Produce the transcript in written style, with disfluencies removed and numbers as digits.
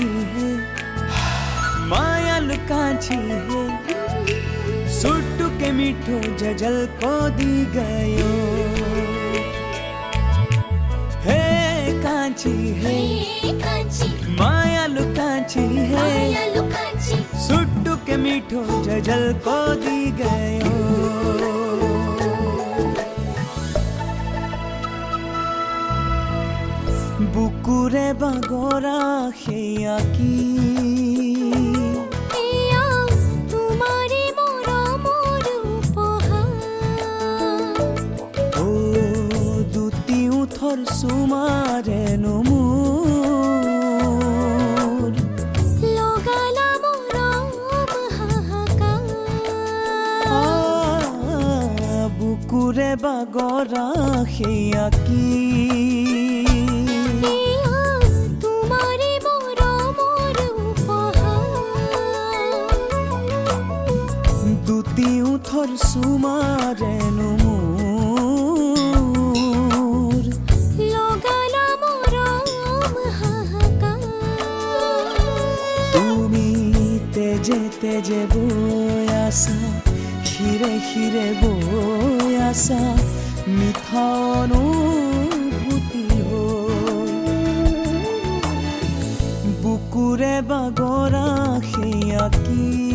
कांची है मायालु कांची है सुट्टू के मीठो जजल को दी गयो हे कांची है मायालु कांची है सुट्टू के मीठो जजल को दी गयो बुकुरे बागोरा हेया की तुम्हारे मोरा मोर उपहार ओ दुती उथर सुमारे नमूर लगाला मोरम हाहाकार बुकुरे बागोरा हेया की উথর সুমারে নমূর লগালা মরম হাহাকার তুমি তেজে তেজে বই আসা হিরে হিরে বই আসা মিঠা অনুভূতি বুকুরে বাগরা হেয়া কি